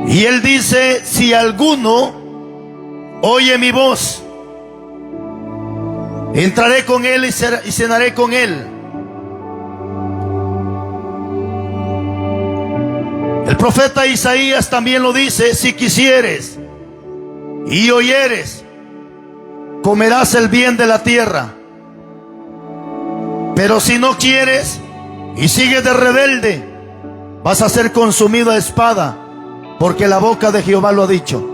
Y él dice: si alguno oye mi voz, entraré con él y cenaré con él. El profeta Isaías también lo dice: si quisieres y oyeres, comerás el bien de la tierra. Pero si no quieres y sigues de rebelde, vas a ser consumido a espada, porque la boca de Jehová lo ha dicho.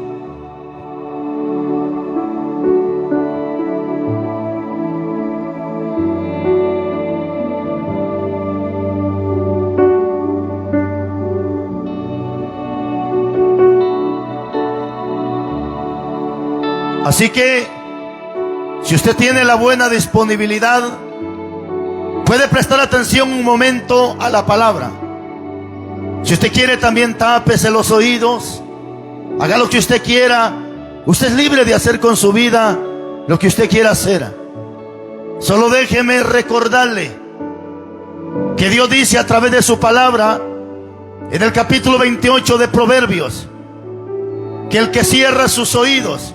Así que, si usted tiene la buena disponibilidad, puede prestar atención un momento a la palabra. Si usted quiere, también tápese los oídos, haga lo que usted quiera. Usted es libre de hacer con su vida lo que usted quiera hacer. Solo déjeme recordarle que Dios dice a través de su palabra, en el capítulo 28 de Proverbios, que el que cierra sus oídos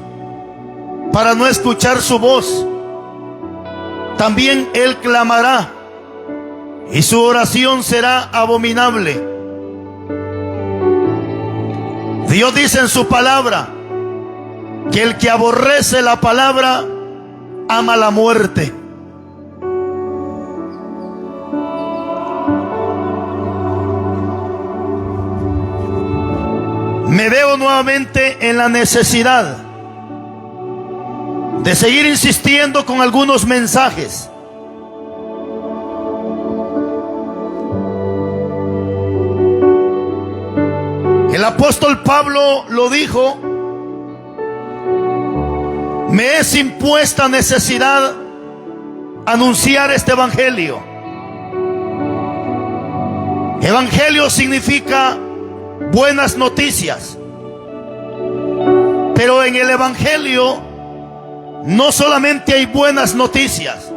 para no escuchar su voz, también él clamará y su oración será abominable. Dios dice en su palabra que el que aborrece la palabra ama la muerte. Me veo nuevamente en la necesidad de seguir insistiendo con algunos mensajes. El apóstol Pablo lo dijo: me es impuesta necesidad anunciar este evangelio. Evangelio significa buenas noticias. Pero en el evangelio no solamente hay buenas noticias.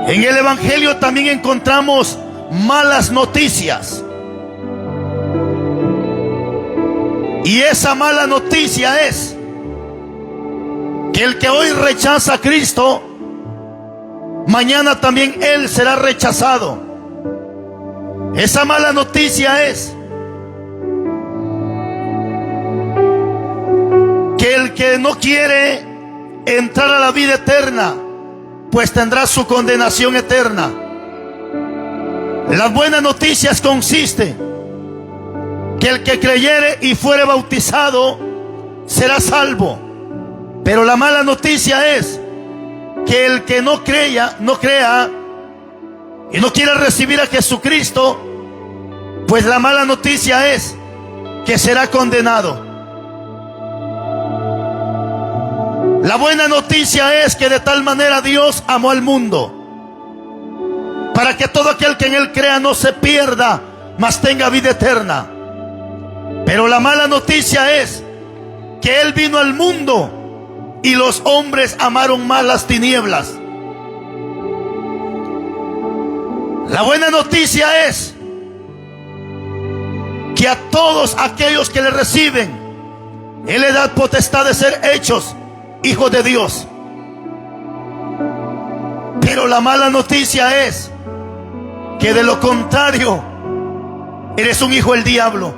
En el evangelio también encontramos malas noticias. Y esa mala noticia es que el que hoy rechaza a Cristo, mañana también él será rechazado. Esa mala noticia es que el que no quiere entrar a la vida eterna, pues tendrá su condenación eterna. Las buenas noticias consisten que el que creyere y fuere bautizado será salvo. Pero la mala noticia es que el que no crea y no quiera recibir a Jesucristo, pues la mala noticia es que será condenado. La buena noticia es que de tal manera Dios amó al mundo, para que todo aquel que en él crea no se pierda, mas tenga vida eterna. Pero la mala noticia es que él vino al mundo y los hombres amaron más las tinieblas. La buena noticia es que a todos aquellos que le reciben, él le da potestad de ser hechos hijos de Dios. Pero la mala noticia es que de lo contrario, eres un hijo del diablo.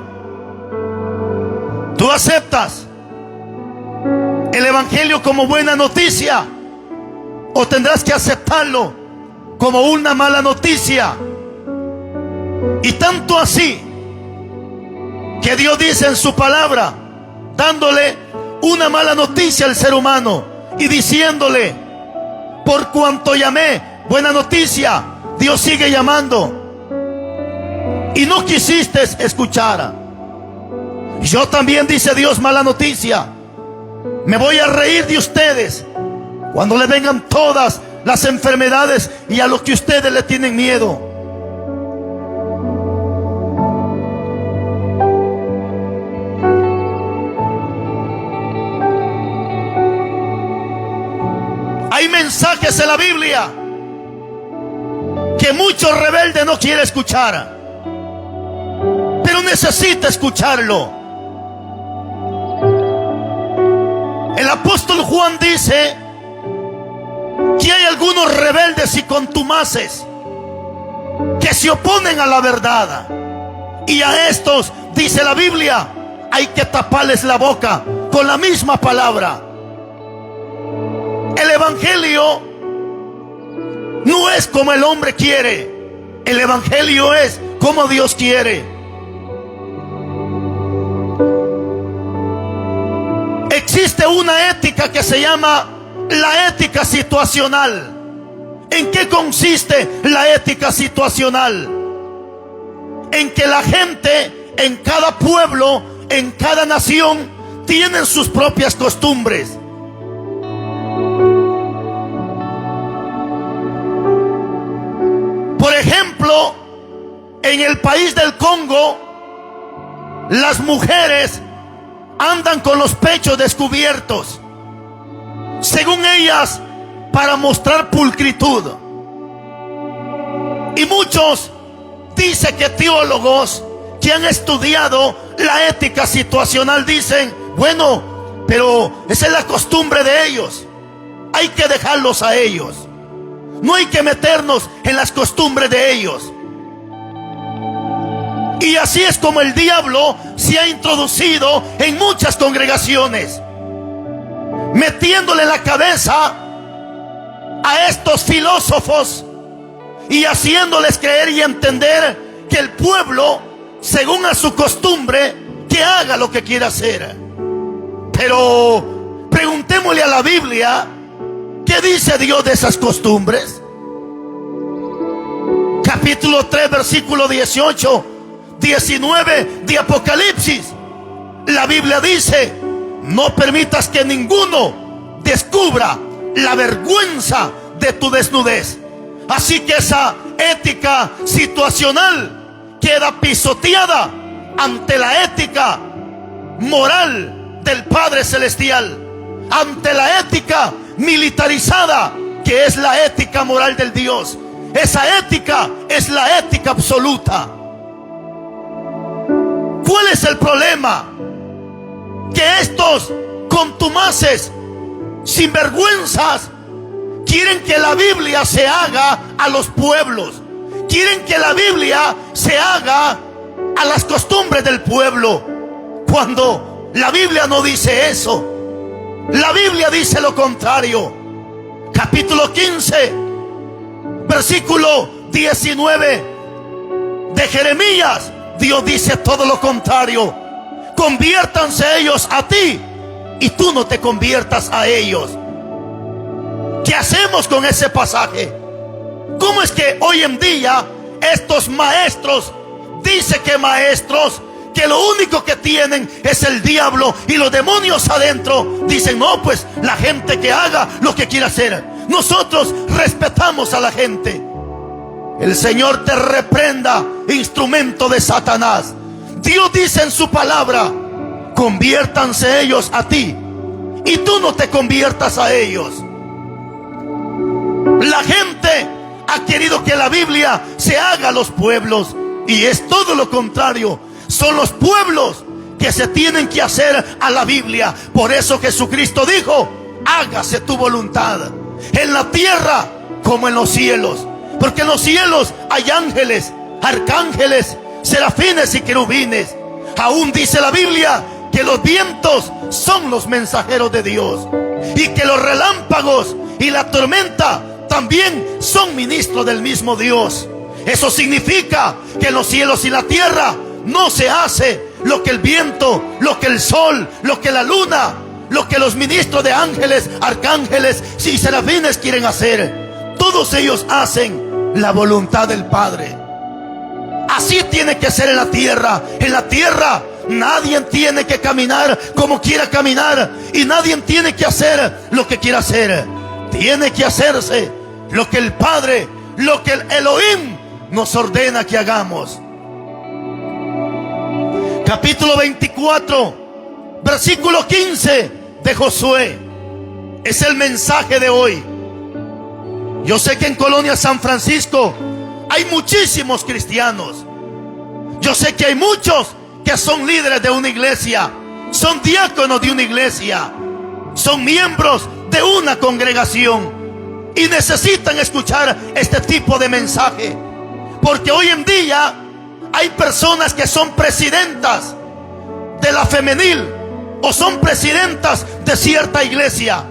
¿Tú aceptas el evangelio como buena noticia, o tendrás que aceptarlo como una mala noticia? Y tanto así que Dios dice en su palabra, dándole una mala noticia al ser humano y diciéndole: por cuanto llamé buena noticia, Dios sigue llamando y no quisiste escuchar. Yo también, dice Dios, mala noticia, me voy a reír de ustedes cuando le vengan todas las enfermedades y a los que ustedes le tienen miedo. Hay mensajes en la Biblia que muchos rebeldes no quieren escuchar, pero necesita escucharlo. El apóstol Juan dice que hay algunos rebeldes y contumaces que se oponen a la verdad, y a estos, dice la Biblia, hay que taparles la boca con la misma palabra. El evangelio no es como el hombre quiere, el evangelio es como Dios quiere. Existe una ética que se llama la ética situacional. ¿En qué consiste la ética situacional? En que la gente en cada pueblo, en cada nación, tienen sus propias costumbres. Por ejemplo, en el país del Congo, las mujeres andan con los pechos descubiertos, según ellas, para mostrar pulcritud. Y muchos, dice que teólogos que han estudiado la ética situacional dicen, bueno, pero esa es la costumbre de ellos, hay que dejarlos a ellos, no hay que meternos en las costumbres de ellos. Y así es como el diablo se ha introducido en muchas congregaciones, metiéndole en la cabeza a estos filósofos y haciéndoles creer y entender que el pueblo, según a su costumbre, que haga lo que quiera hacer. Pero preguntémosle a la Biblia, ¿qué dice Dios de esas costumbres? Capítulo 3, versículo 18, 19 de Apocalipsis. La Biblia dice, no permitas que ninguno descubra la vergüenza de tu desnudez. Así que esa ética situacional queda pisoteada ante la ética moral del Padre Celestial, ante la ética militarizada que es la ética moral del Dios. Esa ética es la ética absoluta. ¿Cuál es el problema? Que estos contumaces, sinvergüenzas, quieren que la Biblia se haga a los pueblos. Quieren que la Biblia se haga a las costumbres del pueblo, cuando la Biblia no dice eso. La Biblia dice lo contrario. Capítulo 15, versículo 19 de Jeremías, Dios dice todo lo contrario. Conviértanse ellos a ti y tú no te conviertas a ellos. ¿Qué hacemos con ese pasaje? ¿Cómo es que hoy en día estos maestros, dice que maestros, que lo único que tienen es el diablo y los demonios adentro, dicen, no, pues la gente que haga lo que quiera hacer, nosotros respetamos a la gente? El Señor te reprenda, instrumento de Satanás. Dios dice en su palabra, conviértanse ellos a ti y tú no te conviertas a ellos. La gente ha querido que la Biblia se haga a los pueblos, y es todo lo contrario. Son los pueblos que se tienen que hacer a la Biblia. Por eso Jesucristo dijo, hágase tu voluntad, en la tierra como en los cielos. Porque en los cielos hay ángeles, arcángeles, serafines y querubines. Aún dice la Biblia que los vientos son los mensajeros de Dios, y que los relámpagos y la tormenta también son ministros del mismo Dios. Eso significa que en los cielos y la tierra no se hace lo que el viento, lo que el sol, lo que la luna, lo que los ministros de ángeles, arcángeles y serafines quieren hacer. Todos ellos hacen la voluntad del Padre. Así tiene que ser en la tierra. En la tierra nadie tiene que caminar como quiera caminar, y nadie tiene que hacer lo que quiera hacer. Tiene que hacerse lo que el Padre, lo que el Elohim nos ordena que hagamos. Capítulo 24, versículo 15 de Josué. Es el mensaje de hoy. Yo sé que en Colonia San Francisco hay muchísimos cristianos. Yo sé que hay muchos que son líderes de una iglesia, son diáconos de una iglesia, son miembros de una congregación y necesitan escuchar este tipo de mensaje. Porque hoy en día hay personas que son presidentas de la femenil o son presidentas de cierta iglesia,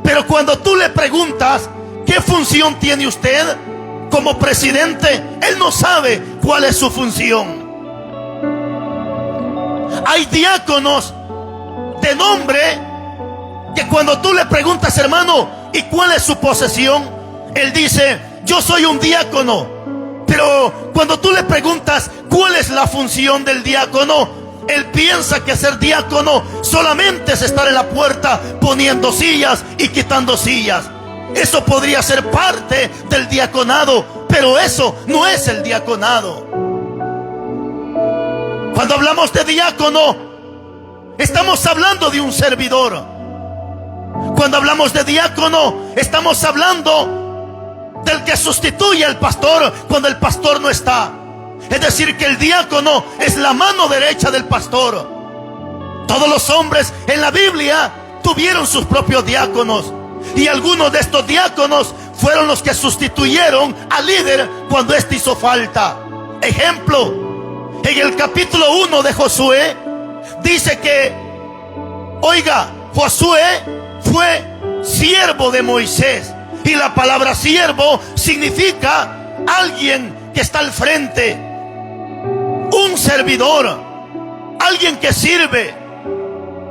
pero cuando tú le preguntas ¿qué función tiene usted como presidente? Él no sabe cuál es su función. Hay diáconos de nombre que cuando tú le preguntas, hermano, ¿y cuál es su posesión? Él dice, yo soy un diácono. Pero cuando tú le preguntas cuál es la función del diácono, él piensa que ser diácono solamente es estar en la puerta poniendo sillas y quitando sillas. Eso podría ser parte del diaconado, pero eso no es el diaconado. Cuando hablamos de diácono, estamos hablando de un servidor. Cuando hablamos de diácono, estamos hablando del que sustituye al pastor cuando el pastor no está. Es decir, que el diácono es la mano derecha del pastor. Todos los hombres en la Biblia tuvieron sus propios diáconos, y algunos de estos diáconos fueron los que sustituyeron al líder cuando éste hizo falta. Ejemplo, en el capítulo 1 de Josué dice que, oiga, Josué fue siervo de Moisés, y la palabra siervo significa alguien que está al frente, un servidor, alguien que sirve.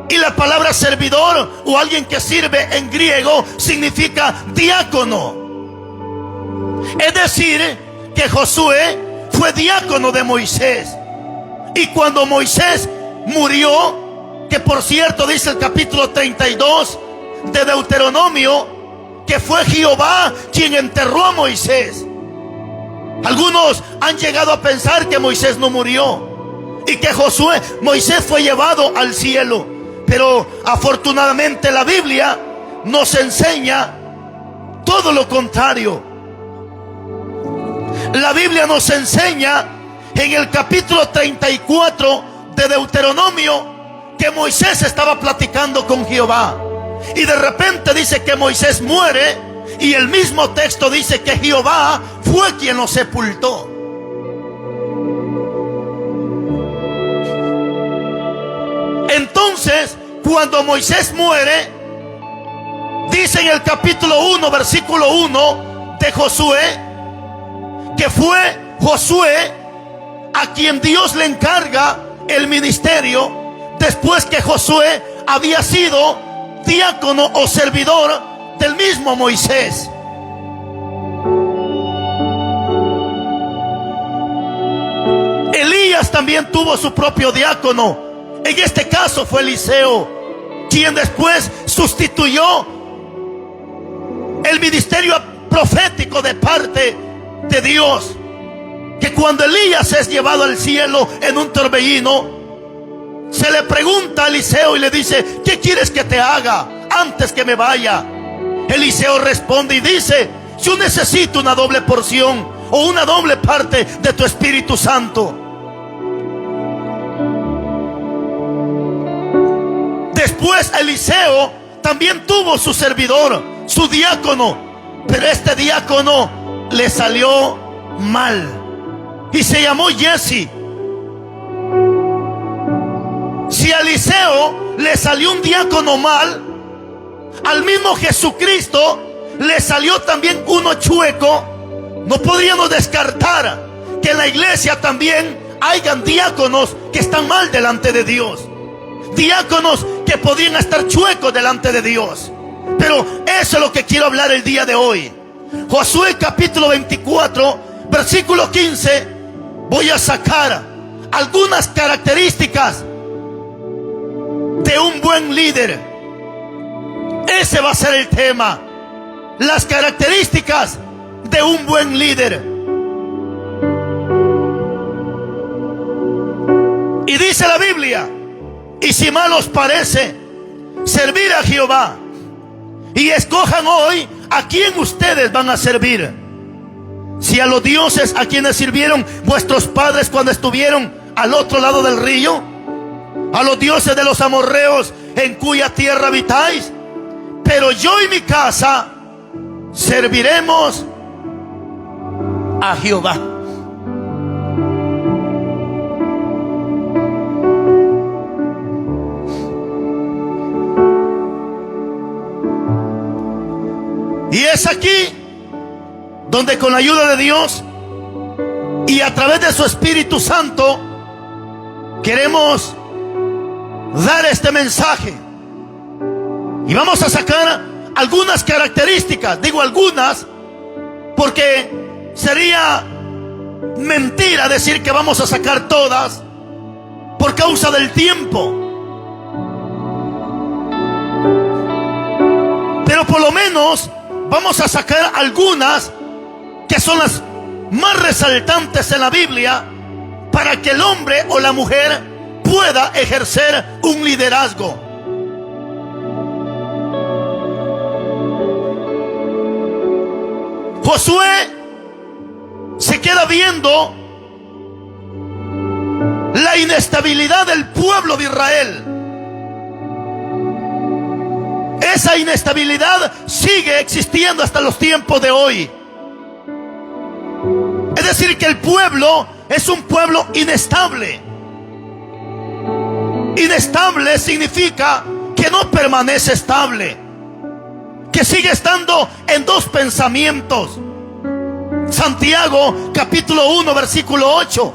Y la palabra servidor o alguien que sirve en griego significa diácono. Es decir, que Josué fue diácono de Moisés. Y cuando Moisés murió, que por cierto dice el capítulo 32 de Deuteronomio, que fue Jehová quien enterró a Moisés. Algunos han llegado a pensar que Moisés no murió y que Moisés fue llevado al cielo. Pero afortunadamente la Biblia nos enseña todo lo contrario. La Biblia nos enseña en el capítulo 34 de Deuteronomio que Moisés estaba platicando con Jehová. Y de repente dice que Moisés muere, y el mismo texto dice que Jehová fue quien lo sepultó. Entonces, cuando Moisés muere, dice en el capítulo 1, versículo 1 de Josué, que fue Josué a quien Dios le encarga el ministerio después que Josué había sido diácono o servidor del mismo Moisés. Elías también tuvo su propio diácono. En este caso fue Eliseo, quien después sustituyó el ministerio profético de parte de Dios. Que cuando Elías es llevado al cielo en un torbellino, se le pregunta a Eliseo y le dice, ¿qué quieres que te haga antes que me vaya? Eliseo responde y dice, yo necesito una doble porción o una doble parte de tu Espíritu Santo. Después Eliseo también tuvo su servidor, su diácono, pero este diácono le salió mal y se llamó Jesse. Si a Eliseo le salió un diácono mal, al mismo Jesucristo le salió también uno chueco. No podríamos descartar que en la iglesia también hayan diáconos que están mal delante de Dios, diáconos que podrían estar chuecos delante de Dios. Pero eso es lo que quiero hablar el día de hoy. Josué capítulo 24 versículo 15. Voy a sacar algunas características de un buen líder. Ese va a ser el tema, las características de un buen líder. Y dice la Biblia, y si mal os parece servir a Jehová, y escojan hoy a quién ustedes van a servir. Si a los dioses a quienes sirvieron vuestros padres cuando estuvieron al otro lado del río, a los dioses de los amorreos en cuya tierra habitáis, pero yo y mi casa serviremos a Jehová. Y es aquí donde, con la ayuda de Dios y a través de su Espíritu Santo, queremos dar este mensaje. Y vamos a sacar algunas características. Digo algunas porque sería mentira decir que vamos a sacar todas por causa del tiempo. Pero por lo menos vamos a sacar algunas que son las más resaltantes en la Biblia para que el hombre o la mujer pueda ejercer un liderazgo. Josué se queda viendo la inestabilidad del pueblo de Israel. Esa inestabilidad sigue existiendo hasta los tiempos de hoy. Es decir, que el pueblo es un pueblo inestable. Inestable significa que no permanece estable, que sigue estando en dos pensamientos. Santiago capítulo 1 versículo 8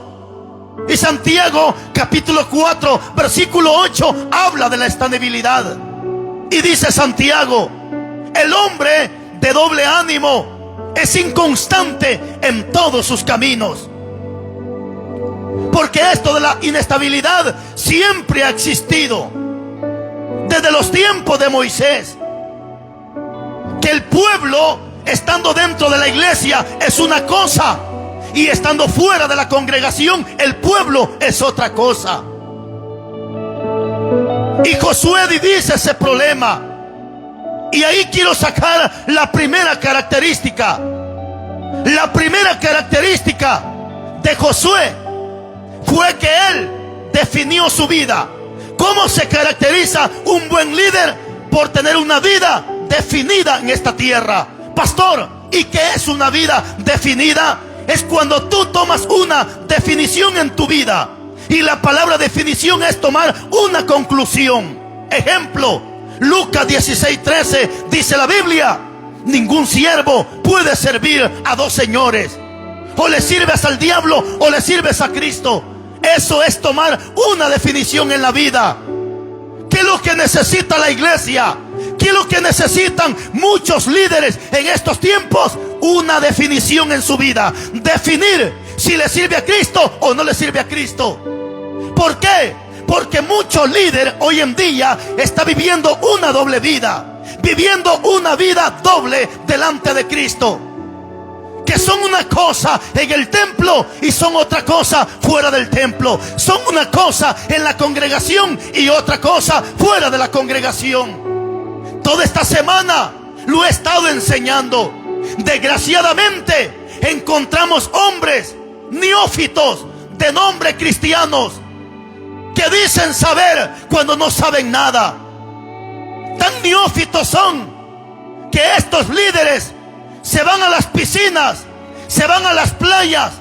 y Santiago capítulo 4 versículo 8 habla de la estabilidad. Y dice Santiago: el hombre de doble ánimo es inconstante en todos sus caminos. Porque esto de la inestabilidad siempre ha existido desde los tiempos de Moisés. Que el pueblo, estando dentro de la iglesia, es una cosa, y estando fuera de la congregación, el pueblo es otra cosa. Y Josué dice ese problema. Y ahí quiero sacar la primera característica. La primera característica de Josué fue que él definió su vida. ¿Cómo se caracteriza un buen líder? Por tener una vida definida en esta tierra. Pastor, ¿y qué es una vida definida? Es cuando tú tomas una definición en tu vida. Y la palabra definición es tomar una conclusión. Ejemplo, Lucas 16:13 dice la Biblia: ningún siervo puede servir a dos señores. O le sirves al diablo o le sirves a Cristo. Eso es tomar una definición en la vida. ¿Qué es lo que necesita la iglesia? ¿Qué es lo que necesitan muchos líderes en estos tiempos? Una definición en su vida. Definir si le sirve a Cristo o no le sirve a Cristo. ¿Por qué? Porque muchos líderes hoy en día están viviendo una doble vida. Viviendo una vida doble delante de Cristo. Que son una cosa en el templo y son otra cosa fuera del templo. Son una cosa en la congregación y otra cosa fuera de la congregación. Toda esta semana lo he estado enseñando. Desgraciadamente encontramos hombres neófitos de nombre cristianos que dicen saber cuando no saben nada. Tan neófitos son que estos líderes se van a las piscinas, se van a las playas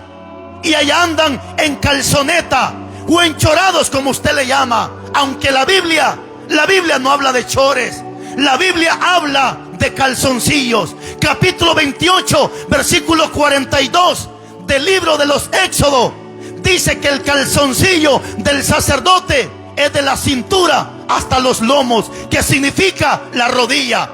y allá andan en calzoneta o enchorados, como usted le llama. Aunque la Biblia no habla de chores, la Biblia habla de calzoncillos. Capítulo 28 versículo 42 del libro de los Éxodos dice que el calzoncillo del sacerdote es de la cintura hasta los lomos, que significa la rodilla.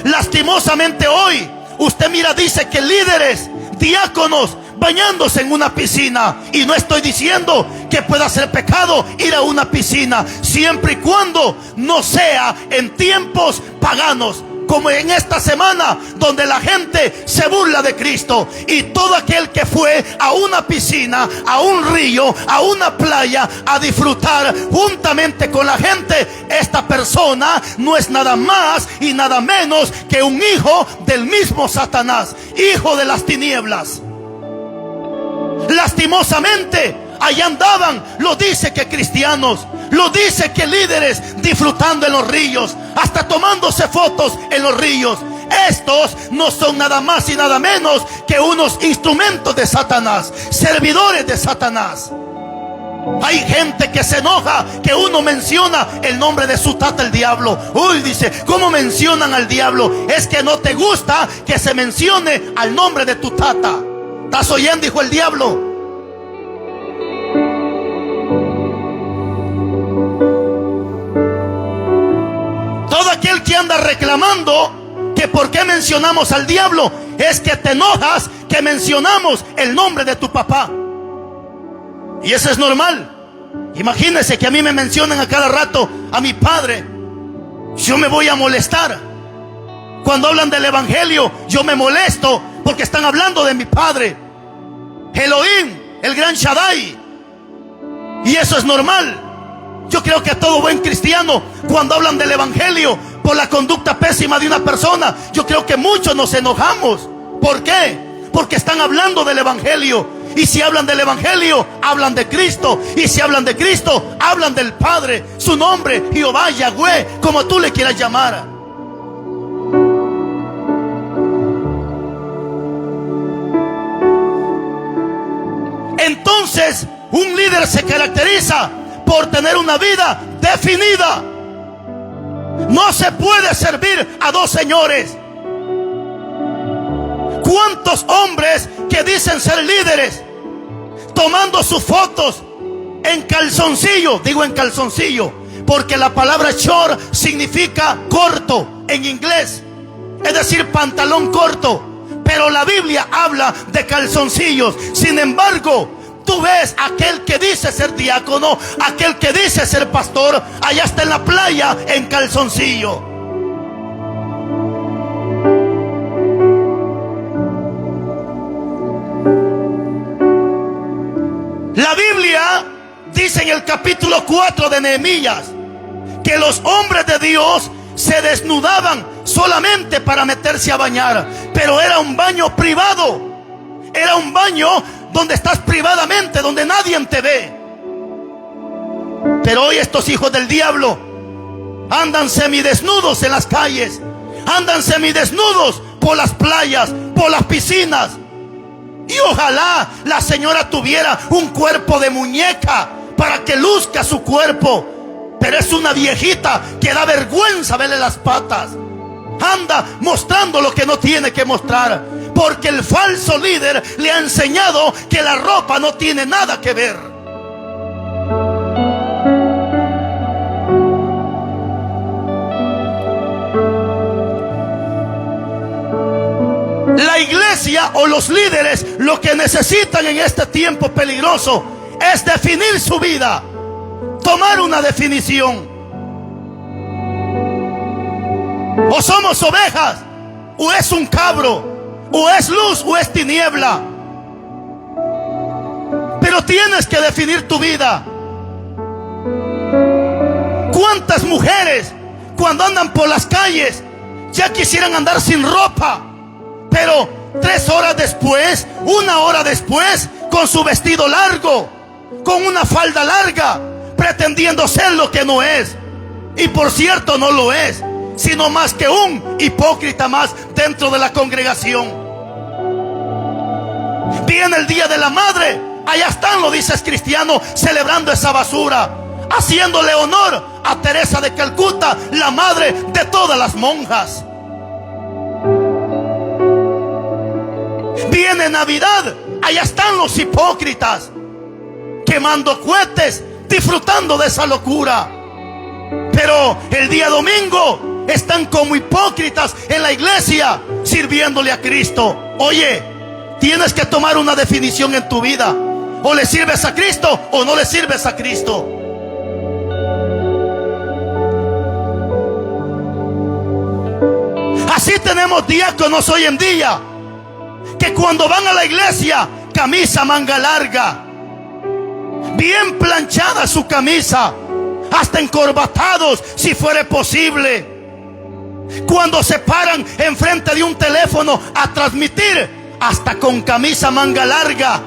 Lastimosamente hoy usted mira, dice que líderes, diáconos, bañándose en una piscina. Y no estoy diciendo que pueda ser pecado ir a una piscina, siempre y cuando no sea en tiempos paganos, como en esta semana, donde la gente se burla de Cristo. Y todo aquel que fue a una piscina, a un río, a una playa, a disfrutar juntamente con la gente, esta persona no es nada más y nada menos que un hijo del mismo Satanás, hijo de las tinieblas. Lastimosamente allá andaban, lo dice que cristianos, Lo dice que líderes disfrutando en los ríos, hasta tomándose fotos en los ríos. Estos no son nada más y nada menos que unos instrumentos de Satanás, servidores de Satanás. Hay gente que se enoja que uno menciona el nombre de su tata, el diablo. Uy, dice, ¿cómo mencionan al diablo? Es que no te gusta que se mencione al nombre de tu tata. ¿Estás oyendo, hijo el diablo? Todo aquel que anda reclamando que por qué mencionamos al diablo, es que te enojas que mencionamos el nombre de tu papá. Y eso es normal. Imagínense que a mí me mencionan a cada rato a mi padre. Yo me voy a molestar. Cuando hablan del evangelio, yo me molesto porque están hablando de mi padre, Elohim, el gran Shaddai. Y eso es normal. Yo creo que todo buen cristiano, cuando hablan del evangelio por la conducta pésima de una persona, yo creo que muchos nos enojamos. ¿Por qué? Porque están hablando del evangelio. Y si hablan del evangelio, hablan de Cristo. Y si hablan de Cristo, hablan del Padre, su nombre, Jehová, Yahweh, como tú le quieras llamar. Entonces, un líder se caracteriza por tener una vida definida. No se puede servir a dos señores. ¿Cuántos hombres que dicen ser líderes, tomando sus fotos en calzoncillo? Digo en calzoncillo porque la palabra short significa corto en inglés, es decir, pantalón corto. Pero la Biblia habla de calzoncillos. Sin embargo, tú ves aquel que dice ser diácono, aquel que dice ser pastor, allá está en la playa en calzoncillo. La Biblia dice en el capítulo 4 de Nehemías que los hombres de Dios se desnudaban solamente para meterse a bañar, pero era un baño privado, era un baño donde estás privadamente, donde nadie te ve. Pero hoy estos hijos del diablo andan semidesnudos en las calles, andan semidesnudos por las playas, por las piscinas. Y ojalá la señora tuviera un cuerpo de muñeca para que luzca su cuerpo. Pero es una viejita que da vergüenza verle las patas. Anda mostrando lo que no tiene que mostrar, porque el falso líder le ha enseñado que la ropa no tiene nada que ver. La iglesia o los líderes lo que necesitan en este tiempo peligroso es definir su vida, tomar una definición. O somos ovejas, o es un cabro, o es luz, o es tiniebla. Pero tienes que definir tu vida. ¿Cuántas mujeres cuando andan por las calles ya quisieran andar sin ropa? Pero 3 horas después, 1 hora después, con su vestido largo, con una falda larga, pretendiendo ser lo que no es. Y por cierto no lo es, sino más que un hipócrita más dentro de la congregación. Viene el Día de la Madre, allá están los dices cristianos celebrando esa basura, haciéndole honor a Teresa de Calcuta, la madre de todas las monjas. Viene Navidad, allá están los hipócritas quemando cohetes, disfrutando de esa locura. Pero el día domingo están como hipócritas en la iglesia sirviéndole a Cristo. Oye, tienes que tomar una definición en tu vida. O le sirves a Cristo o no le sirves a Cristo. Así tenemos diáconos hoy en día que cuando van a la iglesia, camisa manga larga, bien planchada su camisa, hasta encorbatados si fuere posible. Cuando se paran enfrente de un teléfono a transmitir, hasta con camisa manga larga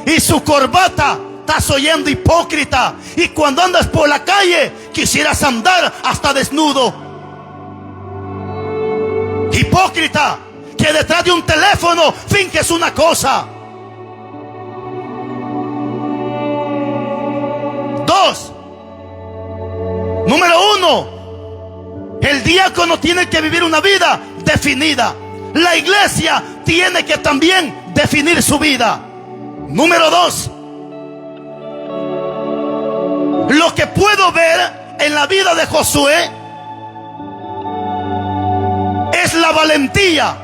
y su corbata estás oyendo, hipócrita. Y cuando andas por la calle, quisieras andar hasta desnudo. Hipócrita, que detrás de un teléfono finges una cosa. 2. Número 1, el diácono tiene que vivir una vida definida. La iglesia tiene que también definir su vida. Número 2, lo que puedo ver en la vida de Josué es la valentía.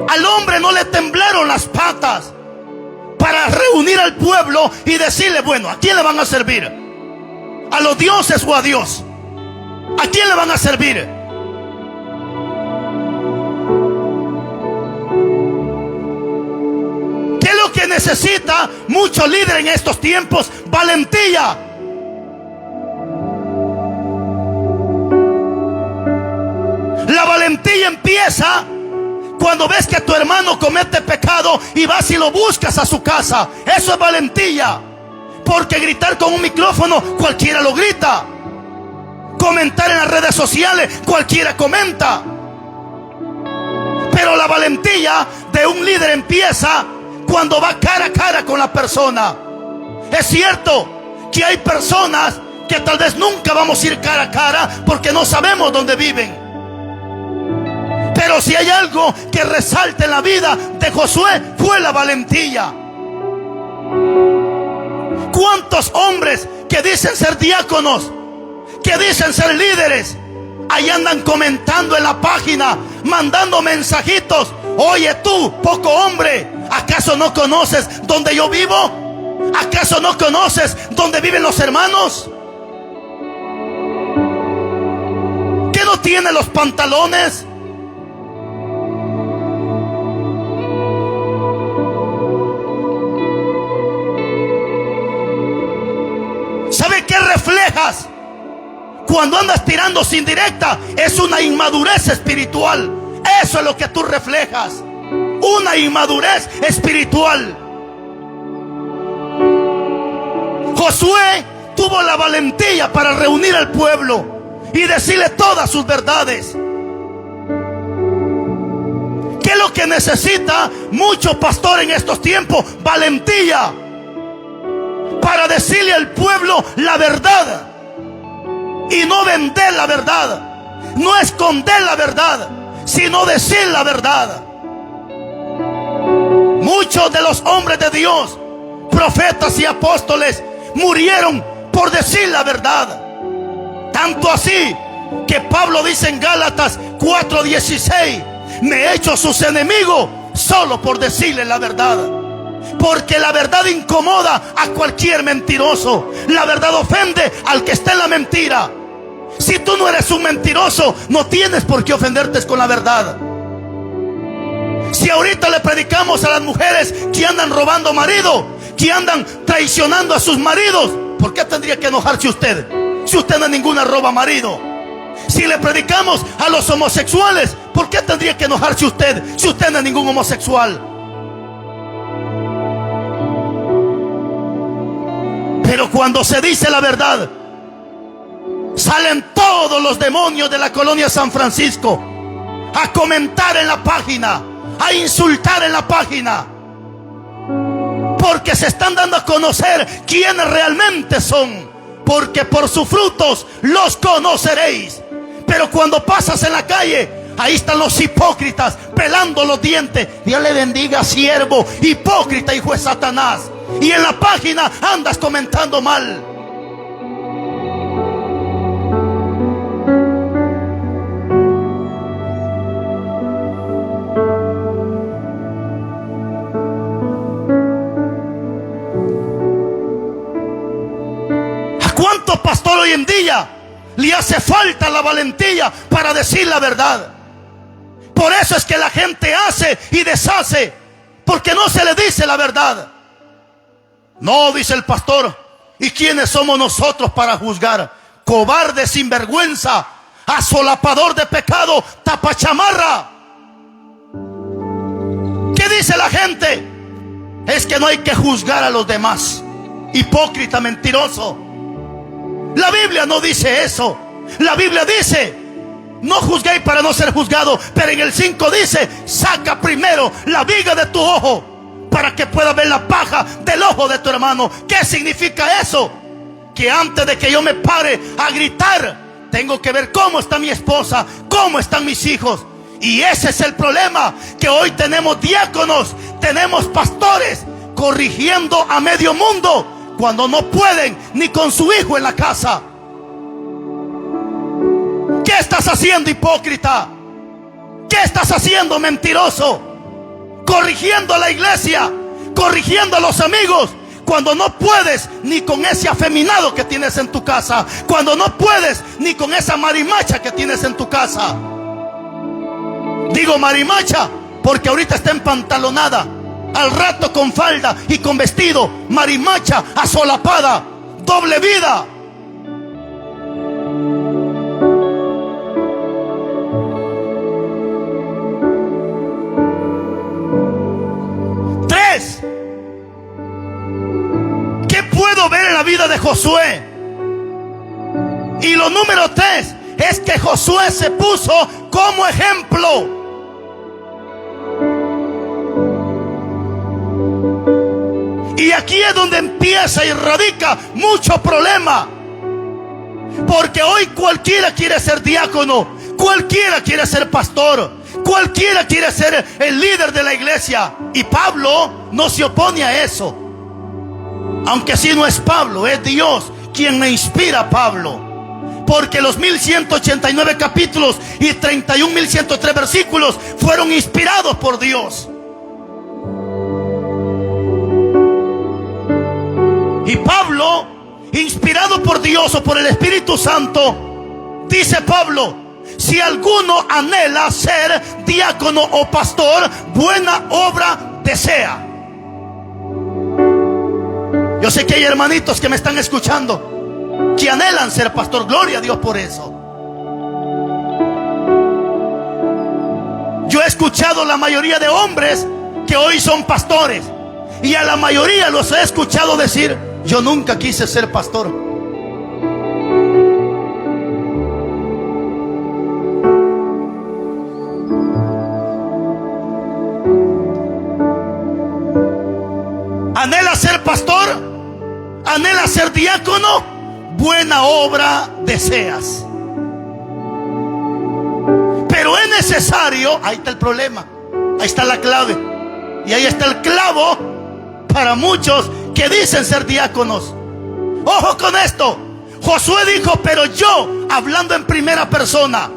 Al hombre no le temblaron las patas para reunir al pueblo y decirle, bueno, ¿a quién le van a servir? ¿A los dioses o a Dios? ¿A quién le van a servir? ¿Qué es lo que necesita mucho líder en estos tiempos? Valentía. La valentía empieza cuando ves que tu hermano comete pecado y vas y lo buscas a su casa. Eso es valentía. Porque gritar con un micrófono cualquiera lo grita. Comentar en las redes sociales cualquiera comenta. Pero la valentía de un líder empieza cuando va cara a cara con la persona. Es cierto que hay personas que tal vez nunca vamos a ir cara a cara porque no sabemos dónde viven. Pero si hay algo que resalta en la vida de Josué, fue la valentía. ¿Cuántos hombres que dicen ser diáconos, que dicen ser líderes, ahí andan comentando en la página, mandando mensajitos? Oye tú, poco hombre, ¿acaso no conoces dónde yo vivo? ¿Acaso no conoces dónde viven los hermanos? ¿Qué no tiene los pantalones? ¿Sabe qué reflejas cuando andas tirando sin directa? Es una inmadurez espiritual. Eso es lo que tú reflejas. Una inmadurez espiritual. Josué tuvo la valentía para reunir al pueblo y decirle todas sus verdades. ¿Qué es lo que necesita mucho pastor en estos tiempos? Valentía. Para decirle al pueblo la verdad y no vender la verdad, no esconder la verdad, sino decir la verdad. Muchos de los hombres de Dios, profetas y apóstoles, murieron por decir la verdad. Tanto así que Pablo dice en Gálatas 4:16, me he hecho sus enemigos solo por decirle la verdad. Porque la verdad incomoda a cualquier mentiroso. La verdad ofende al que está en la mentira. Si tú no eres un mentiroso, no tienes por qué ofenderte con la verdad. Si ahorita le predicamos a las mujeres que andan robando marido, que andan traicionando a sus maridos, ¿por qué tendría que enojarse usted? Si usted no es ninguna roba marido. Si le predicamos a los homosexuales, ¿por qué tendría que enojarse usted si usted no es ningún homosexual? Pero cuando se dice la verdad, salen todos los demonios de la colonia San Francisco a comentar en la página, a insultar en la página, porque se están dando a conocer quiénes realmente son. Porque por sus frutos los conoceréis. Pero cuando pasas en la calle, ahí están los hipócritas pelando los dientes. Dios le bendiga, siervo, hipócrita, hijo de Satanás. Y en la página andas comentando mal. ¿A cuánto pastor hoy en día le hace falta la valentía para decir la verdad? Por eso es que la gente hace y deshace, porque no se le dice la verdad. No, dice el pastor, ¿y quiénes somos nosotros para juzgar? Cobarde, sinvergüenza, asolapador de pecado, tapachamarra. ¿Qué dice la gente? es que no hay que juzgar a los demás. Hipócrita, mentiroso. La Biblia no dice eso. La Biblia dice: no juzguéis para no ser juzgados. Pero en el 5 dice: saca primero la viga de tu ojo para que puedas ver la paja del ojo de tu hermano. ¿Qué significa eso? Que antes de que yo me pare a gritar, tengo que ver cómo está mi esposa, cómo están mis hijos. Y ese es el problema, que hoy tenemos diáconos, tenemos pastores corrigiendo a medio mundo cuando no pueden ni con su hijo en la casa. ¿Qué estás haciendo, hipócrita? ¿Qué estás haciendo, mentiroso? Corrigiendo a la iglesia, corrigiendo a los amigos, cuando no puedes ni con ese afeminado que tienes en tu casa, cuando no puedes ni con esa marimacha que tienes en tu casa. Digo marimacha porque ahorita está empantalonada, al rato con falda y con vestido. Marimacha asolapada, doble vida. Tres, ¿qué puedo ver en la vida de Josué? Y lo número 3 es que Josué se puso como ejemplo. Y aquí es donde empieza y radica mucho problema. Porque hoy cualquiera quiere ser diácono, cualquiera quiere ser pastor, cualquiera quiere ser el líder de la iglesia. Y Pablo no se opone a eso. Aunque si no es Pablo, es Dios quien me inspira a Pablo. Porque los 1189 capítulos y 31.103 versículos fueron inspirados por Dios. Y Pablo, inspirado por Dios o por el Espíritu Santo, dice Pablo: si alguno anhela ser diácono o pastor, buena obra desea. Yo sé que hay hermanitos que me están escuchando que anhelan ser pastor. Gloria a Dios por eso. Yo he escuchado la mayoría de hombres que hoy son pastores, y a la mayoría los he escuchado decir: yo nunca quise ser pastor. ¿Anhela ser pastor? ¿Anhela ser diácono? Buena obra deseas. Pero es necesario, ahí está el problema, ahí está la clave, y ahí está el clavo para muchos que dicen ser diáconos. Ojo con esto. Josué dijo: pero yo, hablando en primera persona,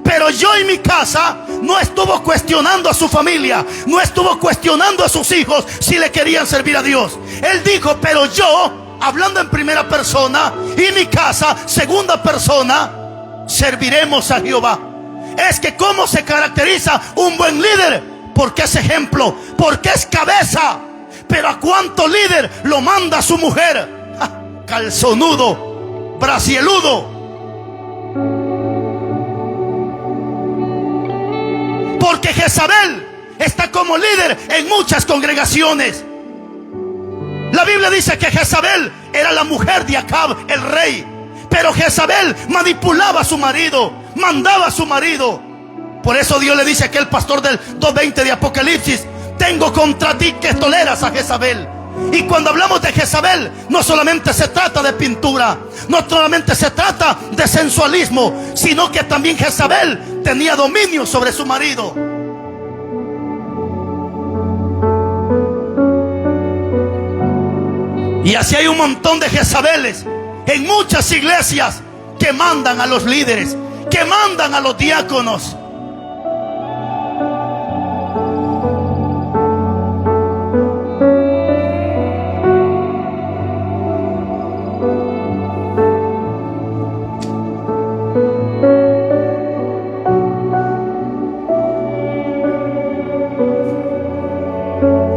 pero yo y mi casa, no estuvo cuestionando a su familia, no estuvo cuestionando a sus hijos si le querían servir a Dios. Él dijo: pero yo, hablando en primera persona, y mi casa, segunda persona, serviremos a Jehová. Es que ¿cómo se caracteriza un buen líder? Porque es ejemplo, porque es cabeza. Pero ¿a cuánto líder lo manda su mujer? Calzonudo, bracieludo. Porque Jezabel está como líder en muchas congregaciones. La Biblia dice que Jezabel era la mujer de Acab, el rey. Pero Jezabel manipulaba a su marido, mandaba a su marido. Por eso Dios le dice a aquel pastor del 2:20 de Apocalipsis: tengo contra ti que toleras a Jezabel. Y cuando hablamos de Jezabel, no solamente se trata de pintura, no solamente se trata de sensualismo, sino que también Jezabel tenía dominio sobre su marido. Y así hay un montón de Jezabeles en muchas iglesias que mandan a los líderes, que mandan a los diáconos.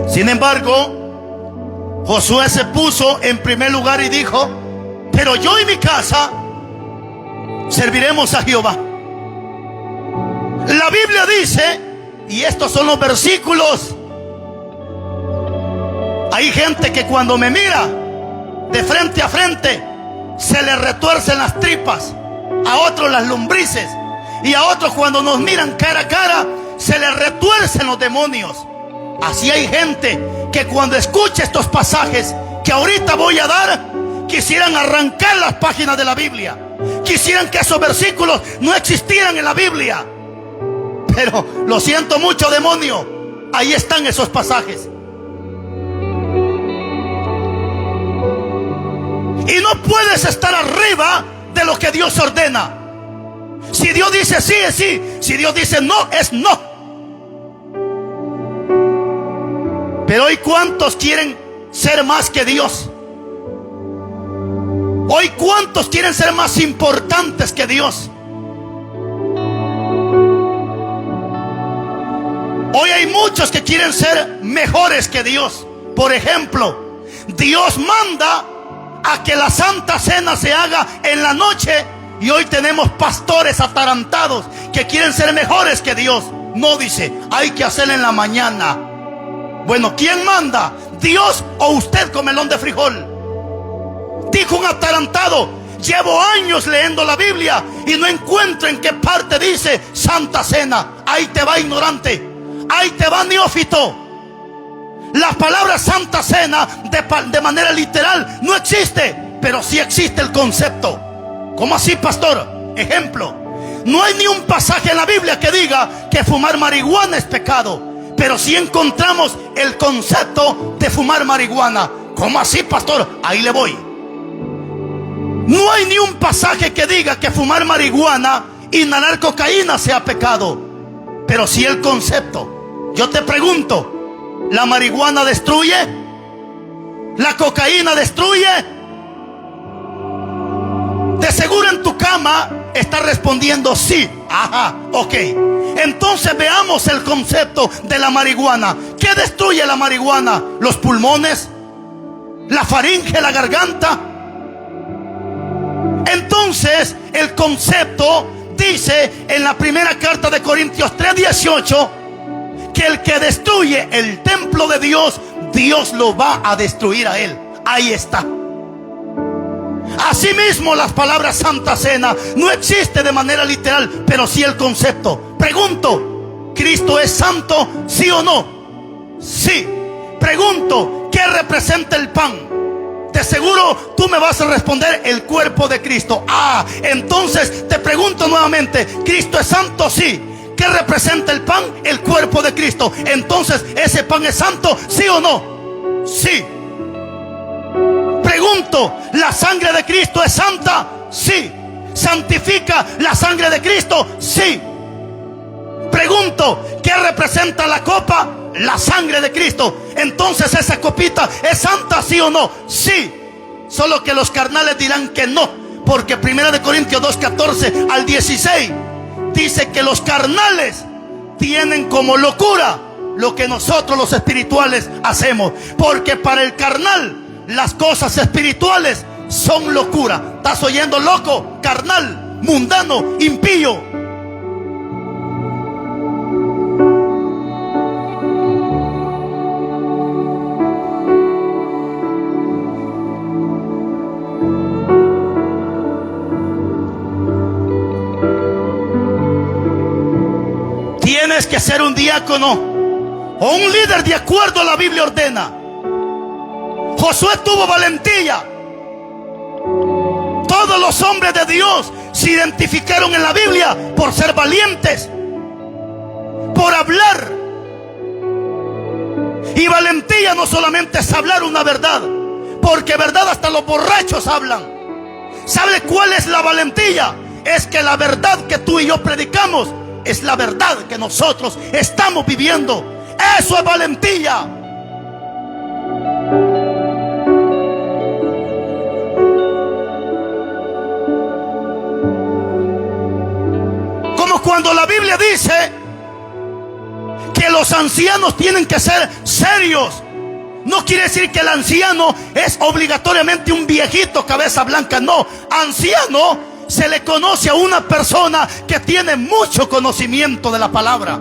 Sin embargo, Josué se puso en primer lugar y dijo: pero yo y mi casa serviremos a Jehová. La Biblia dice, y estos son los versículos Hay gente que cuando me mira de frente a frente se le retuercen las tripas, a otros las lombrices, y a otros cuando nos miran cara a cara se les retuercen los demonios. Así hay gente que cuando escucha estos pasajes que ahorita voy a dar, quisieran arrancar las páginas de la Biblia, quisieran que esos versículos no existieran en la Biblia. Pero lo siento mucho, demonio, ahí están esos pasajes. Y no puedes estar arriba de lo que Dios ordena. Si Dios dice sí, es sí. Si Dios dice no, es no. Pero hoy, ¿cuántos quieren ser más que Dios? Hoy, ¿cuántos quieren ser más importantes que Dios? Hoy hay muchos que quieren ser mejores que Dios. Por ejemplo, Dios manda a que la Santa Cena se haga en la noche, y hoy tenemos pastores atarantados que quieren ser mejores que Dios. No, dice, hay que hacerla en la mañana. Bueno, ¿quién manda? ¿Dios o usted, comelón de frijol? Dijo un atarantado: llevo años leyendo la Biblia y no encuentro en qué parte dice Santa Cena. Ahí te va, ignorante. Ahí te va, neófito. La palabra Santa Cena de manera literal no existe, pero sí existe el concepto. ¿Cómo así, pastor? Ejemplo: no hay ni un pasaje en la Biblia que diga que fumar marihuana es pecado, pero sí encontramos el concepto de fumar marihuana. ¿Cómo así, pastor? Ahí le voy. No hay ni un pasaje que diga que fumar marihuana, inhalar cocaína sea pecado, pero sí el concepto. Yo te pregunto, ¿la marihuana destruye? ¿La cocaína destruye? De seguro en tu cama estás respondiendo sí. Ajá, ok. Entonces veamos el concepto de la marihuana. ¿Qué destruye la marihuana? ¿Los pulmones? ¿La faringe, la garganta? Entonces el concepto dice en la primera carta de Corintios 3:18 que el que destruye el templo de Dios, Dios lo va a destruir a él. Ahí está. Asimismo, las palabras Santa Cena no existe de manera literal, pero sí el concepto. Pregunto, ¿Cristo es santo, sí o no? Sí. Pregunto, ¿qué representa el pan? De seguro tú me vas a responder: el cuerpo de Cristo. Ah, entonces te pregunto nuevamente: ¿Cristo es santo? Sí. ¿Qué representa el pan? El cuerpo de Cristo. Entonces, ¿ese pan es santo? ¿Sí o no? Sí. Pregunto, ¿la sangre de Cristo es santa? Sí. ¿Santifica la sangre de Cristo? Sí. Pregunto, ¿qué representa la copa? La sangre de Cristo. Entonces, ¿esa copita es santa, sí o no? Sí. Solo que los carnales dirán que no, porque 1 Corintios 2:14 al 16 dice que los carnales tienen como locura lo que nosotros los espirituales hacemos, porque para el carnal las cosas espirituales son locura. ¿Estás oyendo, loco? Carnal, mundano, impío. Tienes que ser un diácono o un líder de acuerdo a la Biblia ordena. Josué tuvo valentía. Todos los hombres de Dios se identificaron en la Biblia por ser valientes, por hablar. Y valentía no solamente es hablar una verdad, porque verdad hasta los borrachos hablan. ¿Sabe cuál es la valentía? Es que la verdad que tú y yo predicamos es la verdad que nosotros estamos viviendo. Eso es valentía. Como cuando la Biblia dice que los ancianos tienen que ser serios. No quiere decir que el anciano es obligatoriamente un viejito cabeza blanca. No, anciano se le conoce a una persona que tiene mucho conocimiento de la palabra.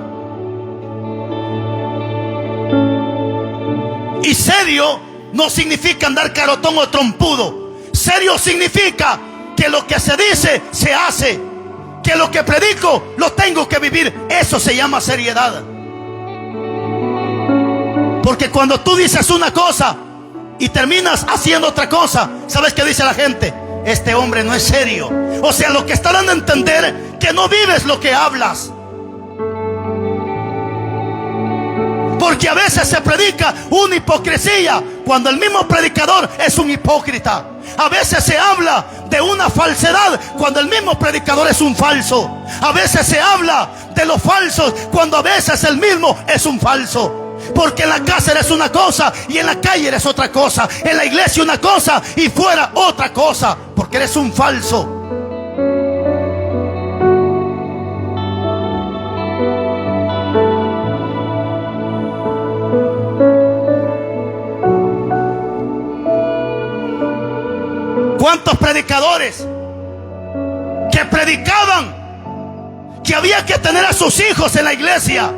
Y serio no significa andar carotón o trompudo. Serio significa que lo que se dice se hace, que lo que predico lo tengo que vivir. Eso se llama seriedad. Porque cuando tú dices una cosa y terminas haciendo otra cosa, ¿sabes qué dice la gente? Este hombre no es serio. O sea, lo que está dando a entender que no vives lo que hablas. Porque a veces se predica una hipocresía cuando el mismo predicador es un hipócrita. A veces se habla de una falsedad cuando el mismo predicador es un falso. A veces se habla de los falsos cuando a veces el mismo es un falso. Porque en la casa eres una cosa y en la calle eres otra cosa. En la iglesia una cosa y fuera otra cosa. Porque eres un falso. ¿Cuántos predicadores que predicaban que había que tener a sus hijos en la iglesia?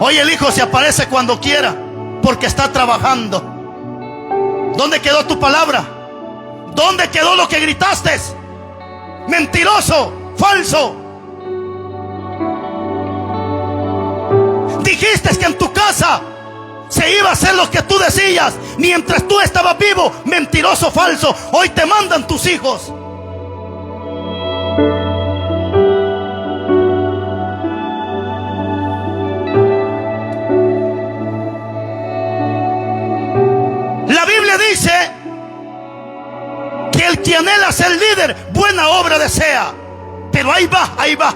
Hoy el hijo se aparece cuando quiera porque está trabajando. ¿Dónde quedó tu palabra? ¿Dónde quedó lo que gritaste? Mentiroso, falso. Dijiste que en tu casa se iba a hacer lo que tú decías mientras tú estabas vivo. Mentiroso, falso. Hoy te mandan tus hijos. La Biblia dice que el que anhela ser líder, buena obra desea. Pero ahí va, ahí va.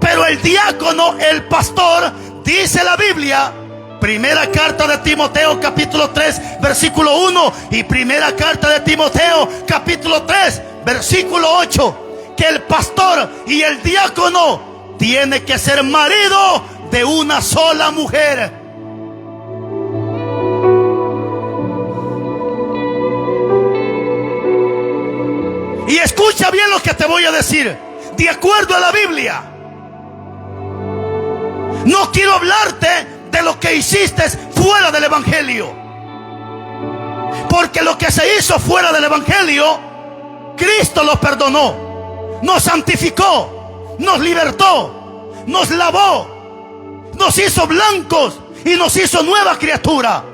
Pero el diácono, el pastor, dice la Biblia, primera carta de Timoteo capítulo 3 versículo 1 y primera carta de Timoteo capítulo 3 versículo 8, que el pastor y el diácono tiene que ser marido de una sola mujer. Y escucha bien lo que te voy a decir. De acuerdo a la Biblia, no quiero hablarte de lo que hiciste fuera del evangelio, porque lo que se hizo fuera del evangelio, Cristo lo perdonó, nos santificó, nos libertó, nos lavó, nos hizo blancos y nos hizo nueva criatura.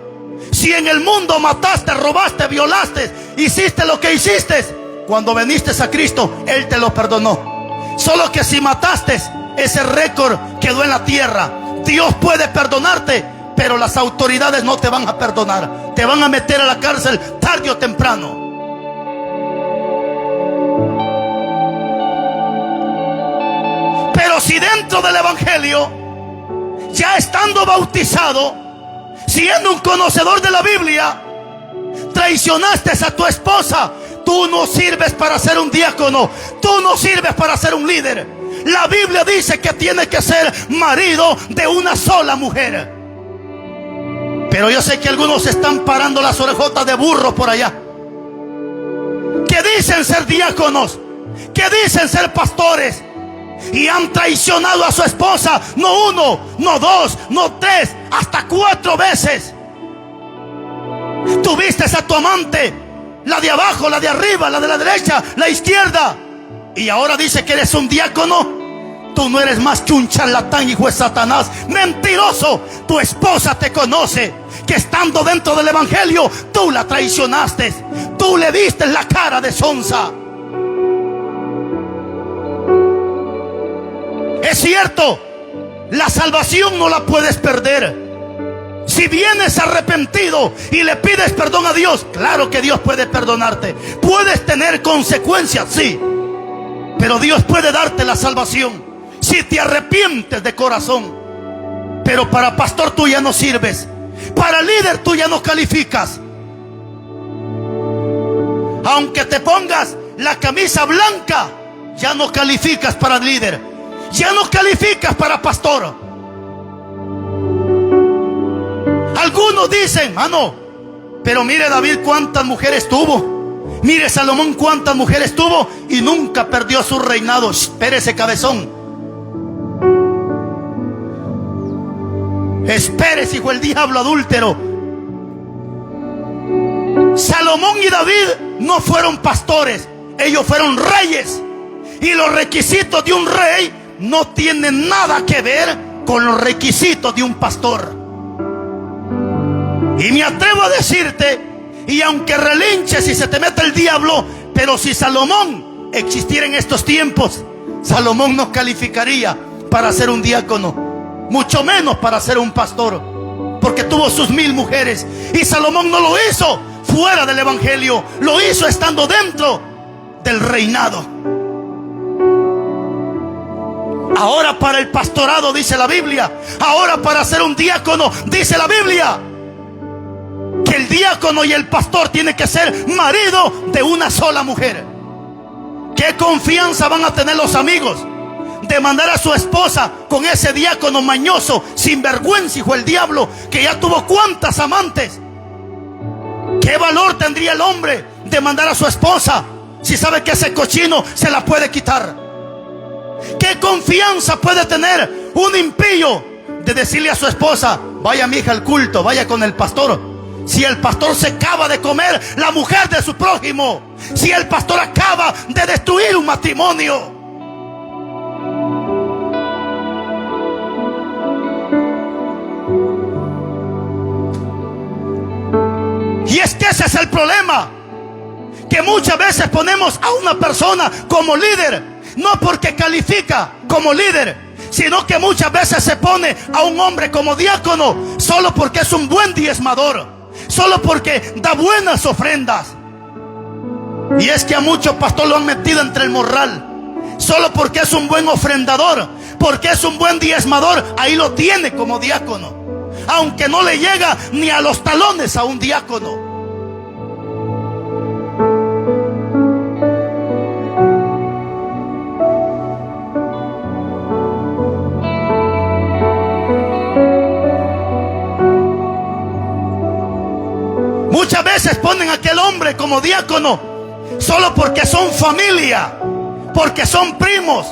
Si en el mundo mataste, robaste, violaste, hiciste lo que hiciste, cuando viniste a Cristo, Él te lo perdonó. Solo que si mataste, ese récord quedó en la tierra. Dios puede perdonarte, pero las autoridades no te van a perdonar. Te van a meter a la cárcel tarde o temprano. Pero si dentro del evangelio, ya estando bautizado, siendo un conocedor de la Biblia, traicionaste a tu esposa, tú no sirves para ser un diácono, tú no sirves para ser un líder. La Biblia dice que tiene que ser marido de una sola mujer. Pero yo sé que algunos están parando las orejotas de burro por allá, que dicen ser diáconos, que dicen ser pastores, y han traicionado a su esposa, no uno, no dos, no tres, hasta 4 veces. Tuviste a tu amante, la de abajo, la de arriba, la de la derecha, la izquierda, y ahora dice que eres un diácono. Tú no eres más que un charlatán, hijo de Satanás, mentiroso. Tu esposa te conoce, que estando dentro del evangelio, tú la traicionaste, tú le diste la cara de sonza. Es cierto, la salvación no la puedes perder. Si vienes arrepentido y le pides perdón a Dios, claro que Dios puede perdonarte. Puedes tener consecuencias, sí, pero Dios puede darte la salvación si te arrepientes de corazón. Pero para pastor tú ya no sirves, para líder tú ya no calificas. Aunque te pongas la camisa blanca, ya no calificas para líder, ya no calificas para pastor. Algunos dicen, no, pero mire David cuántas mujeres tuvo, mire Salomón cuántas mujeres tuvo y nunca perdió su reinado. Espérese, cabezón. Espérese, hijo del diablo adúltero. Salomón y David no fueron pastores, ellos fueron reyes. Y los requisitos de un rey no tienen nada que ver con los requisitos de un pastor. Y me atrevo a decirte, y aunque relinches y se te mete el diablo, pero si Salomón existiera en estos tiempos, Salomón no calificaría para ser un diácono, mucho menos para ser un pastor, porque tuvo sus 1000 mujeres. Y Salomón no lo hizo fuera del evangelio, lo hizo estando dentro del reinado. Ahora para el pastorado, dice la Biblia, ahora para ser un diácono, dice la Biblia, que el diácono y el pastor tienen que ser marido de una sola mujer. ¿Qué confianza van a tener los amigos de mandar a su esposa con ese diácono mañoso, sinvergüenza, hijo del diablo, que ya tuvo cuántas amantes? ¿Qué valor tendría el hombre de mandar a su esposa si sabe que ese cochino se la puede quitar? ¿Qué confianza puede tener un impío de decirle a su esposa: vaya mi hija al culto, vaya con el pastor? Si el pastor se acaba de comer la mujer de su prójimo, si el pastor acaba de destruir un matrimonio. Y es que ese es el problema, que muchas veces ponemos a una persona como líder, no porque califica como líder, sino que muchas veces se pone a un hombre como diácono solo porque es un buen diezmador, solo porque da buenas ofrendas. Y es que a muchos pastores lo han metido entre el morral, solo porque es un buen ofrendador, porque es un buen diezmador, ahí lo tiene como diácono, aunque no le llega ni a los talones a un diácono. Muchas veces ponen a aquel hombre como diácono solo porque son familia, porque son primos,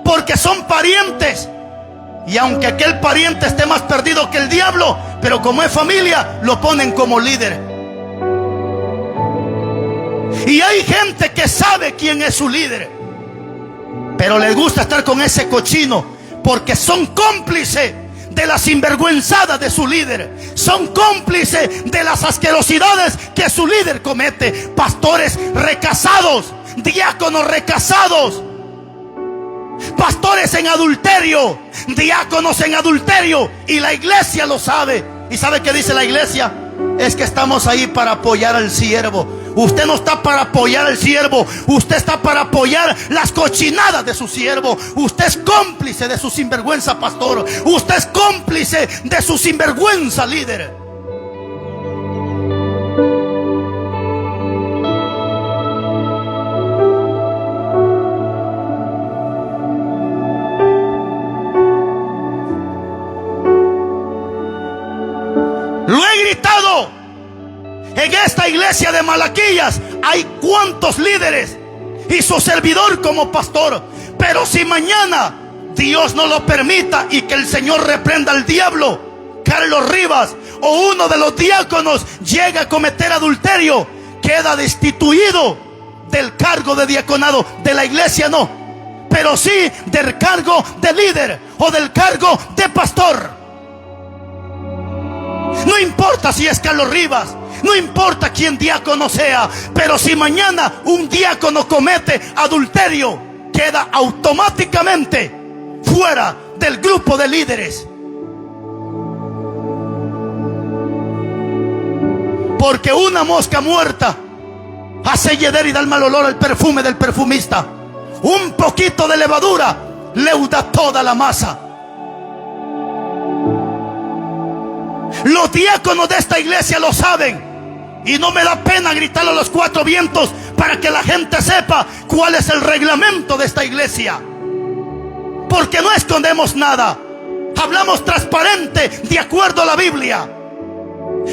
porque son parientes. Y aunque aquel pariente esté más perdido que el diablo, pero como es familia, lo ponen como líder. Y hay gente que sabe quién es su líder, pero les gusta estar con ese cochino porque son cómplices de la sinvergüenzada de su líder, son cómplices de las asquerosidades que su líder comete. Pastores recasados, diáconos recasados, pastores en adulterio, diáconos en adulterio, y la iglesia lo sabe. ¿Y sabe qué dice la iglesia? Es que estamos ahí para apoyar al siervo. Usted no está para apoyar al siervo, usted está para apoyar las cochinadas de su siervo. Usted es cómplice de su sinvergüenza pastor, usted es cómplice de su sinvergüenza líder. Lo he gritado. En esta iglesia de Malaquías hay cuantos líderes y su servidor como pastor. Pero si mañana Dios no lo permita y que el Señor reprenda al diablo, Carlos Rivas o uno de los diáconos llega a cometer adulterio, queda destituido del cargo de diaconado de la iglesia, no, pero sí del cargo de líder o del cargo de pastor. No importa si es Carlos Rivas, no importa quién diácono sea, pero si mañana un diácono comete adulterio, queda automáticamente fuera del grupo de líderes. Porque una mosca muerta hace hieder y da el mal olor al perfume del perfumista. Un poquito de levadura leuda toda la masa. Los diáconos de esta iglesia lo saben. Y no me da pena gritarlo a los 4 vientos para que la gente sepa cuál es el reglamento de esta iglesia. Porque no escondemos nada. Hablamos transparente de acuerdo a la Biblia.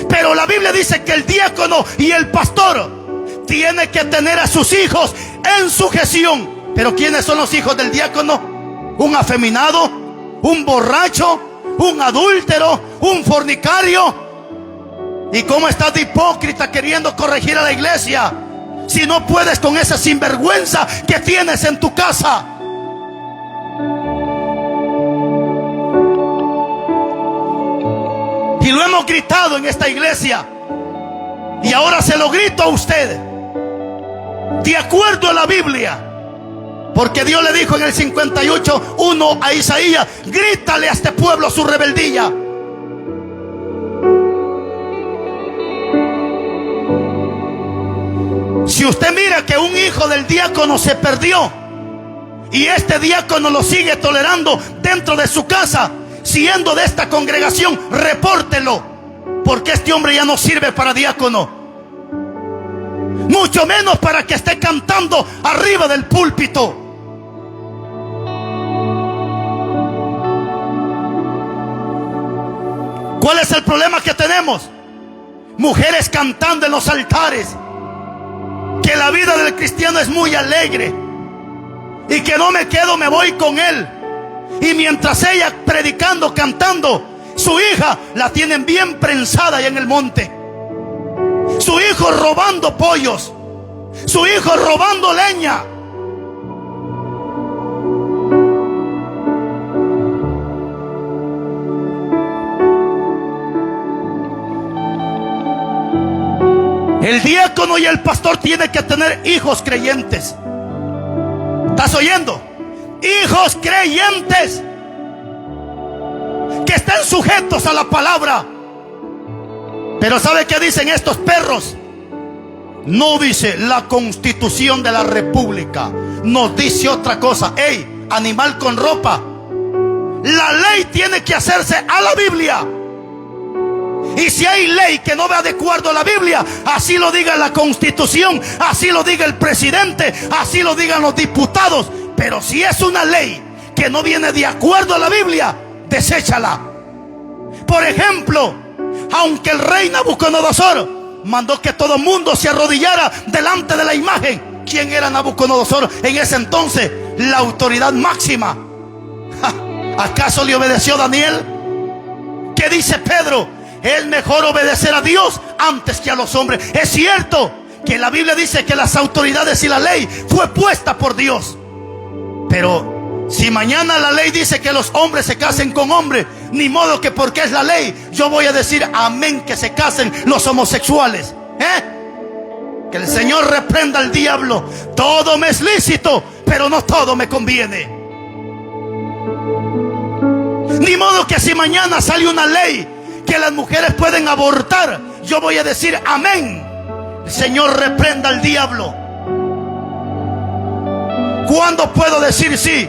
Pero la Biblia dice que el diácono y el pastor tiene que tener a sus hijos en sujeción. Pero ¿quiénes son los hijos del diácono? Un afeminado, un borracho, un adúltero, un fornicario? ¿Y cómo estás de hipócrita queriendo corregir a la iglesia si no puedes con esa sinvergüenza que tienes en tu casa? Y lo hemos gritado en esta iglesia, y ahora se lo grito a usted, de acuerdo a la Biblia, porque Dios le dijo en el 58:1 a Isaías: grítale a este pueblo su rebeldía. Si usted mira que un hijo del diácono se perdió y este diácono lo sigue tolerando dentro de su casa, siendo de esta congregación, repórtelo, porque este hombre ya no sirve para diácono, mucho menos para que esté cantando arriba del púlpito. ¿Cuál es el problema que tenemos? Mujeres cantando en los altares que la vida del cristiano es muy alegre y que no me quedo, me voy con él. Y mientras ella predicando, cantando, su hija la tienen bien prensada allá en el monte. Su hijo robando pollos, su hijo robando leña. El diácono y el pastor tienen que tener hijos creyentes. ¿Estás oyendo? Hijos creyentes que estén sujetos a la palabra. Pero ¿sabe qué dicen estos perros? No dice la Constitución de la República, nos dice otra cosa. Ey, animal con ropa, la ley tiene que hacerse a la Biblia. Y si hay ley que no va de acuerdo a la Biblia, así lo diga la Constitución, así lo diga el presidente, así lo digan los diputados. Pero si es una ley que no viene de acuerdo a la Biblia, deséchala. Por ejemplo, aunque el rey Nabucodonosor mandó que todo el mundo se arrodillara delante de la imagen, ¿quién era Nabucodonosor en ese entonces? La autoridad máxima. ¿Acaso le obedeció Daniel? ¿Qué dice Pedro? Es mejor obedecer a Dios antes que a los hombres. Es cierto que la Biblia dice que las autoridades y la ley fue puesta por Dios. Pero si mañana la ley dice que los hombres se casen con hombres, ni modo que porque es la ley yo voy a decir amén que se casen los homosexuales. Que el Señor reprenda al diablo. Todo me es lícito, pero no todo me conviene. Ni modo que si mañana sale una ley que las mujeres pueden abortar, yo voy a decir amén. El Señor reprenda al diablo. ¿Cuándo puedo decir sí?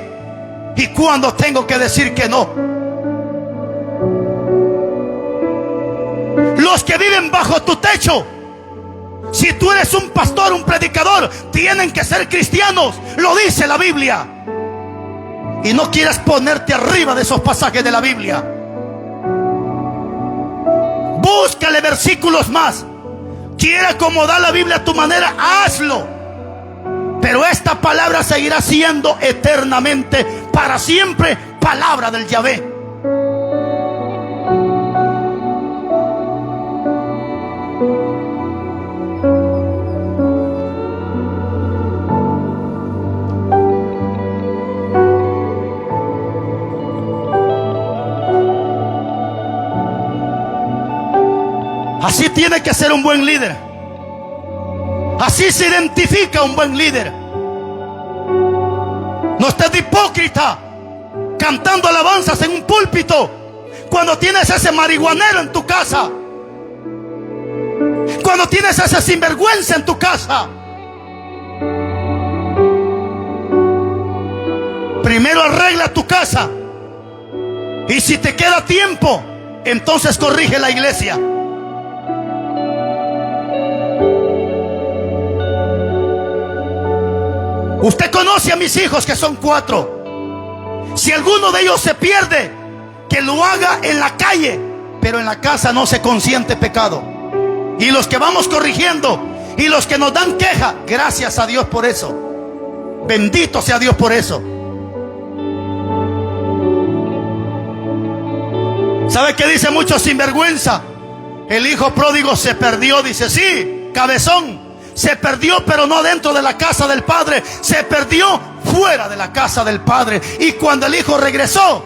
¿Y cuándo tengo que decir que no? Los que viven bajo tu techo, si tú eres un pastor, un predicador, tienen que ser cristianos. Lo dice la Biblia. Y no quieras ponerte arriba de esos pasajes de la Biblia. Búscale versículos más. Quiere acomodar la Biblia a tu manera, hazlo. Pero esta palabra seguirá siendo eternamente, para siempre, palabra del Yahvé. Así tiene que ser un buen líder. Así se identifica un buen líder. No estés de hipócrita cantando alabanzas en un púlpito cuando tienes ese marihuanero en tu casa, cuando tienes ese sinvergüenza en tu casa. Primero arregla tu casa, y si te queda tiempo, entonces corrige la iglesia. Usted conoce a mis hijos, que son 4. Si alguno de ellos se pierde, que lo haga en la calle, pero en la casa no se consiente pecado. Y los que vamos corrigiendo y los que nos dan queja, gracias a Dios por eso. Bendito sea Dios por eso. ¿Sabe qué dice mucho sinvergüenza? El hijo pródigo se perdió. Dice, sí, cabezón, se perdió, pero no dentro de la casa del padre. Se perdió fuera de la casa del padre. Y cuando el hijo regresó,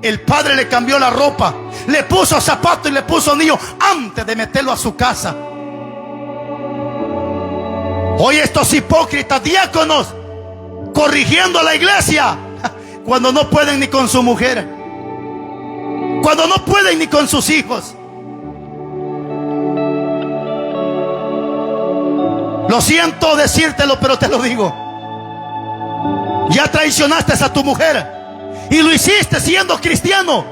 el padre le cambió la ropa, le puso zapato y le puso anillo antes de meterlo a su casa. Hoy estos hipócritas diáconos corrigiendo a la iglesia cuando no pueden ni con su mujer, cuando no pueden ni con sus hijos. Lo siento decírtelo, pero te lo digo. Ya traicionaste a tu mujer y lo hiciste siendo cristiano.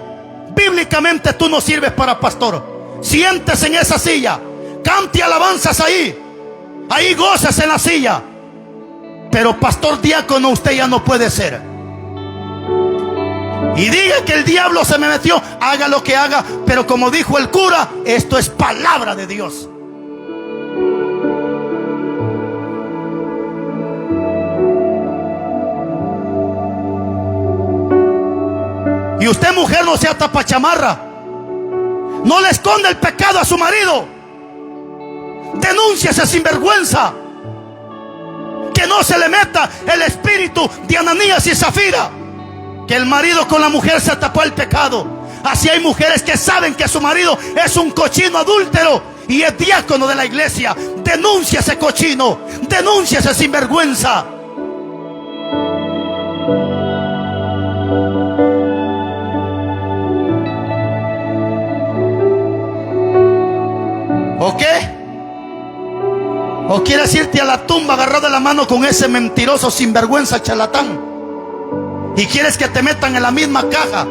Bíblicamente tú no sirves para pastor. Siéntese en esa silla, cante alabanzas ahí, ahí gozas en la silla, pero pastor diácono usted ya no puede ser. Y diga que el diablo se me metió, haga lo que haga, pero como dijo el cura, esto es palabra de Dios. Y usted, mujer, no sea tapachamarra, no le esconda el pecado a su marido. Denúnciese sinvergüenza, que no se le meta el espíritu de Ananías y Zafira, que el marido con la mujer se tapó el pecado. Así hay mujeres que saben que su marido es un cochino adúltero y es diácono de la iglesia. Denuncia ese cochino, denuncia ese sinvergüenza. ¿O qué? ¿O quieres irte a la tumba agarrado de la mano con ese mentiroso sinvergüenza charlatán? ¿Y quieres que te metan en la misma caja?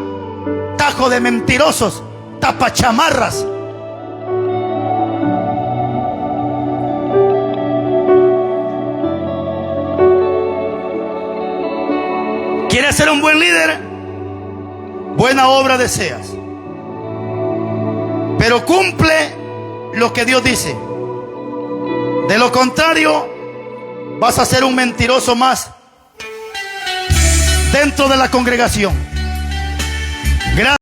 Tajo de mentirosos, tapachamarras. ¿Quieres ser un buen líder? Buena obra deseas, pero cumple lo que Dios dice. De lo contrario, vas a ser un mentiroso más dentro de la congregación.